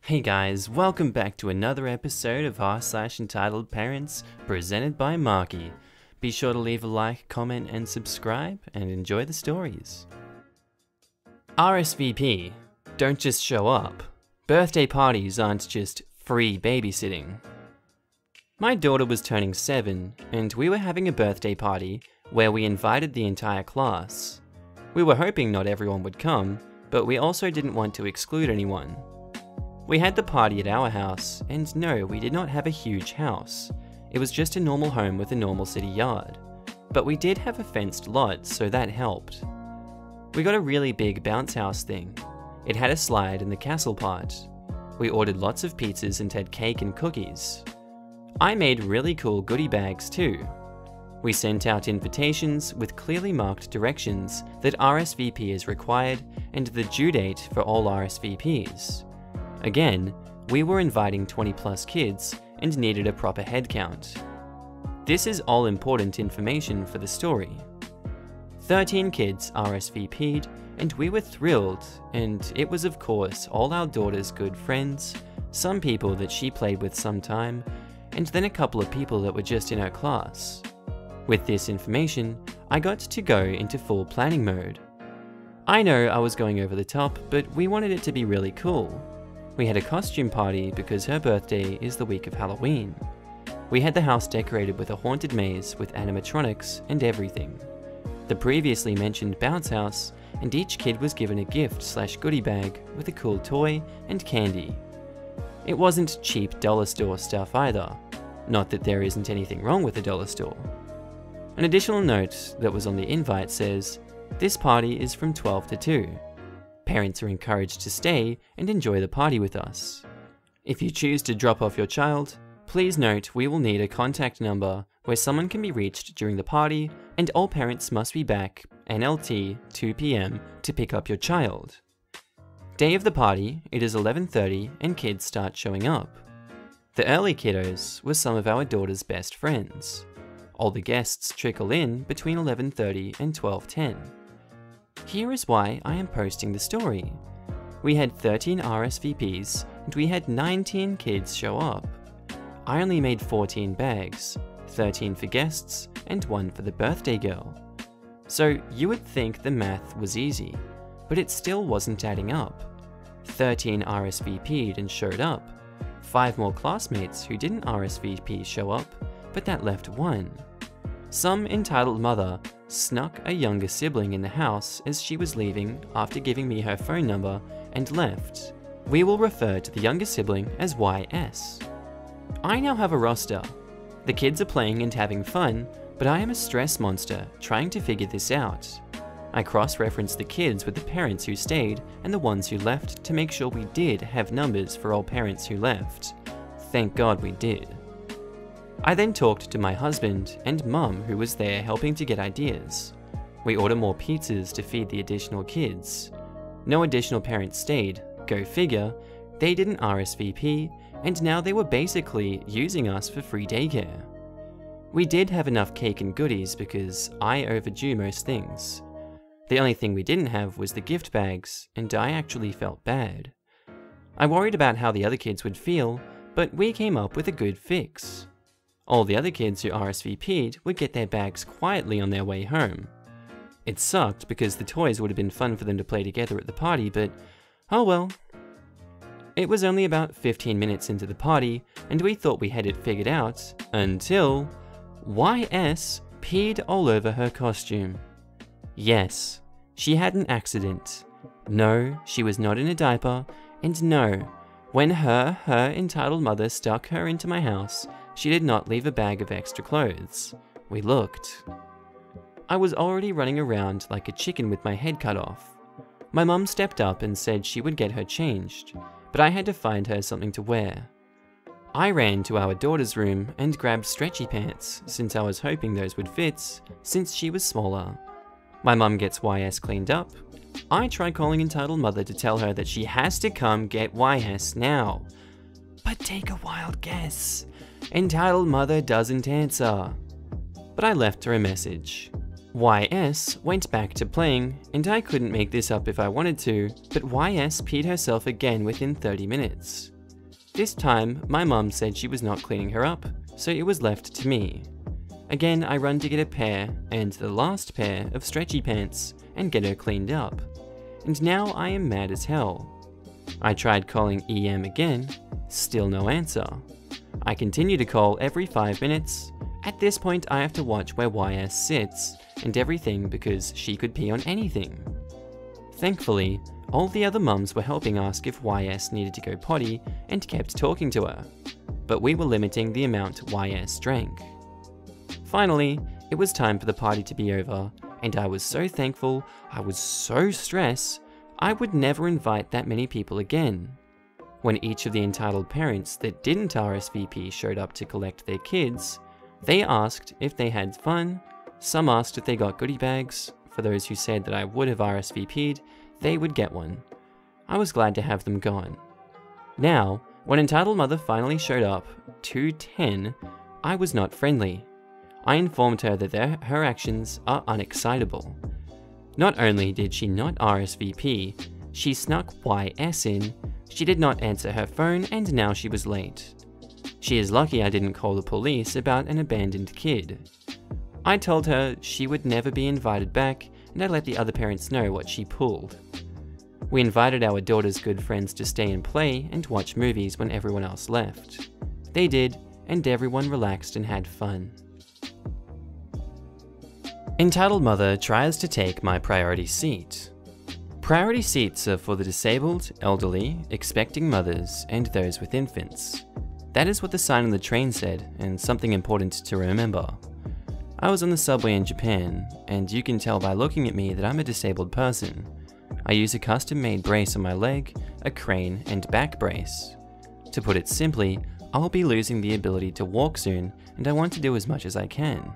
Hey guys, welcome back to another episode of r/EntitledParents presented by Markee. Be sure to leave a like, comment and subscribe and enjoy the stories. RSVP. Don't just show up. Birthday parties aren't just free babysitting. My daughter was turning 7 and we were having a birthday party where we invited the entire class. We were hoping not everyone would come, but we also didn't want to exclude anyone. We had the party at our house, and no, we did not have a huge house. It was just a normal home with a normal city yard. But we did have a fenced lot, so that helped. We got a really big bounce house thing. It had a slide and the castle part. We ordered lots of pizzas and had cake and cookies. I made really cool goodie bags too. We sent out invitations with clearly marked directions that RSVP is required and the due date for all RSVPs. Again, we were inviting 20 plus kids and needed a proper head count. This is all important information for the story. 13 kids RSVP'd and we were thrilled, and it was of course all our daughter's good friends, some people that she played with sometime, and then a couple of people that were just in her class. With this information, I got to go into full planning mode. I know I was going over the top, but we wanted it to be really cool. We had a costume party because her birthday is the week of Halloween. We had the house decorated with a haunted maze with animatronics and everything. The previously mentioned bounce house, and each kid was given a gift/goodie bag with a cool toy and candy. It wasn't cheap dollar store stuff either. Not that there isn't anything wrong with a dollar store. An additional note that was on the invite says, "This party is from 12 to 2. Parents are encouraged to stay and enjoy the party with us. If you choose to drop off your child, please note we will need a contact number where someone can be reached during the party, and all parents must be back NLT 2 p.m. to pick up your child." Day of the party, it is 11:30 and kids start showing up. The early kiddos were some of our daughter's best friends. All the guests trickle in between 11:30 and 12:10. Here is why I am posting the story. We had 13 RSVPs and we had 19 kids show up. I only made 14 bags, 13 for guests and 1 for the birthday girl. So you would think the math was easy, but it still wasn't adding up. 13 RSVP'd and showed up. 5 more classmates who didn't RSVP show up, but that left 1. Some entitled mother snuck a younger sibling in the house as she was leaving after giving me her phone number and left. We will refer to the younger sibling as YS. I now have a roster. The kids are playing and having fun, but I am a stress monster trying to figure this out. I cross-referenced the kids with the parents who stayed and the ones who left to make sure we did have numbers for all parents who left. Thank God we did. I then talked to my husband and mum who was there helping to get ideas. We ordered more pizzas to feed the additional kids. No additional parents stayed, go figure, they didn't RSVP, and now they were basically using us for free daycare. We did have enough cake and goodies because I overdo most things. The only thing we didn't have was the gift bags, and I actually felt bad. I worried about how the other kids would feel, but we came up with a good fix. All the other kids who RSVP'd would get their bags quietly on their way home. It sucked because the toys would have been fun for them to play together at the party, but oh well. It was only about 15 minutes into the party, and we thought we had it figured out, until YS peed all over her costume. Yes, she had an accident. No, she was not in a diaper, and no, when her entitled mother stuck her into my house, she did not leave a bag of extra clothes. We looked. I was already running around like a chicken with my head cut off. My mum stepped up and said she would get her changed, but I had to find her something to wear. I ran to our daughter's room and grabbed stretchy pants since I was hoping those would fit since she was smaller. My mum gets YS cleaned up. I try calling entitled mother to tell her that she has to come get YS now. But take a wild guess. Entitled mother doesn't answer. But I left her a message. YS went back to playing, and I couldn't make this up if I wanted to, but YS peed herself again within 30 minutes. This time, my mum said she was not cleaning her up, so it was left to me. Again, I run to get a pair, and the last pair, of stretchy pants, and get her cleaned up. And now I am mad as hell. I tried calling EM again, still no answer. I continue to call every 5 minutes. At this point, I have to watch where YS sits, and everything because she could pee on anything. Thankfully, all the other mums were helping ask if YS needed to go potty and kept talking to her, but we were limiting the amount YS drank. Finally, it was time for the party to be over, and I was so thankful, I was so stressed, I would never invite that many people again. When each of the entitled parents that didn't RSVP showed up to collect their kids, they asked if they had fun, some asked if they got goodie bags. For those who said that I would have RSVP'd, they would get one. I was glad to have them gone. Now, when entitled mother finally showed up, 2:10, I was not friendly. I informed her that her actions are unexcitable. Not only did she not RSVP, she snuck YS in, she did not answer her phone, and now she was late. She is lucky I didn't call the police about an abandoned kid. I told her she would never be invited back, and I let the other parents know what she pulled. We invited our daughter's good friends to stay and play and watch movies when everyone else left. They did, and everyone relaxed and had fun. Entitled mother tries to take my priority seat. Priority seats are for the disabled, elderly, expecting mothers, and those with infants. That is what the sign on the train said, and something important to remember. I was on the subway in Japan, and you can tell by looking at me that I'm a disabled person. I use a custom-made brace on my leg, a crane, and back brace. To put it simply, I'll be losing the ability to walk soon, and I want to do as much as I can.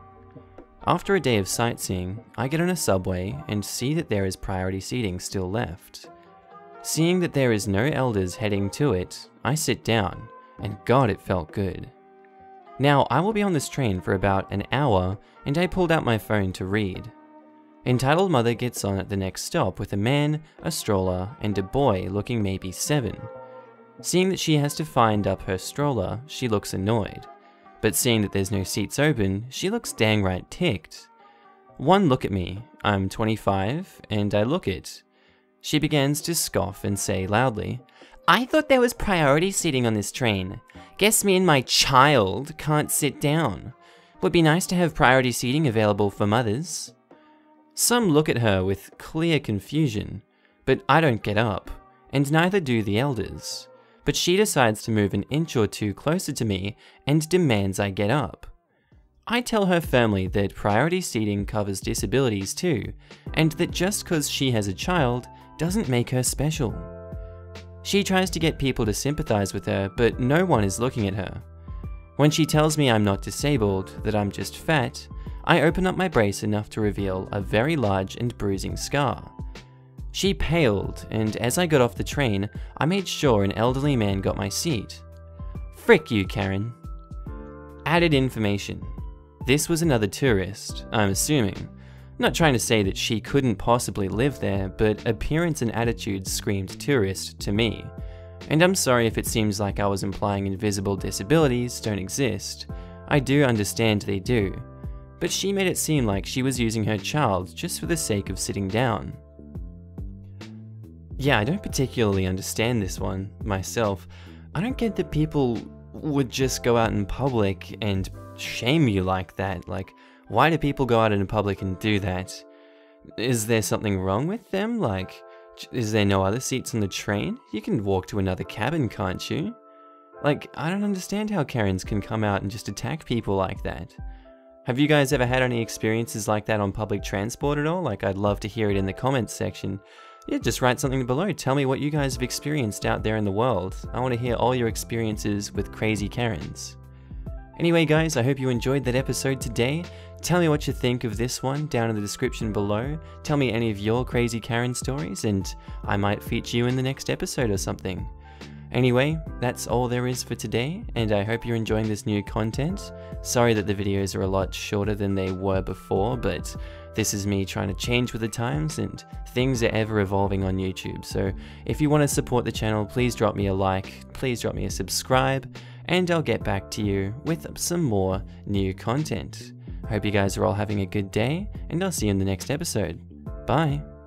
After a day of sightseeing, I get on a subway and see that there is priority seating still left. Seeing that there is no elders heading to it, I sit down, and God, it felt good. Now, I will be on this train for about an hour, and I pulled out my phone to read. Entitled mother gets on at the next stop with a man, a stroller, and a boy looking maybe 7. Seeing that she has to find up her stroller, she looks annoyed. But seeing that there's no seats open, she looks dang right ticked. One look at me, I'm 25, and I look it. She begins to scoff and say loudly, "I thought there was priority seating on this train. Guess me and my child can't sit down. Would be nice to have priority seating available for mothers." Some look at her with clear confusion, but I don't get up, and neither do the elders. But she decides to move an inch or two closer to me and demands I get up. I tell her firmly that priority seating covers disabilities too, and that just because she has a child doesn't make her special. She tries to get people to sympathize with her, but no one is looking at her. When she tells me I'm not disabled, that I'm just fat, I open up my brace enough to reveal a very large and bruising scar. She paled, and as I got off the train, I made sure an elderly man got my seat. Frick you, Karen. Added information. This was another tourist, I'm assuming. Not trying to say that she couldn't possibly live there, but appearance and attitude screamed tourist to me. And I'm sorry if it seems like I was implying invisible disabilities don't exist. I do understand they do. But she made it seem like she was using her child just for the sake of sitting down. Yeah, I don't particularly understand this one, myself. I don't get that people would just go out in public and shame you like that. Like, why do people go out in public and do that? Is there something wrong with them? Like, is there no other seats on the train? You can walk to another cabin, can't you? Like, I don't understand how Karens can come out and just attack people like that. Have you guys ever had any experiences like that on public transport at all? Like, I'd love to hear it in the comments section. Yeah, just write something below. Tell me what you guys have experienced out there in the world. I want to hear all your experiences with crazy Karens. Anyway guys, I hope you enjoyed that episode today. Tell me what you think of this one down in the description below. Tell me any of your crazy Karen stories and I might feature you in the next episode or something. Anyway, that's all there is for today, and I hope you're enjoying this new content. Sorry that the videos are a lot shorter than they were before, but this is me trying to change with the times, and things are ever evolving on YouTube. So if you want to support the channel, please drop me a like, please drop me a subscribe, and I'll get back to you with some more new content. Hope you guys are all having a good day, and I'll see you in the next episode. Bye!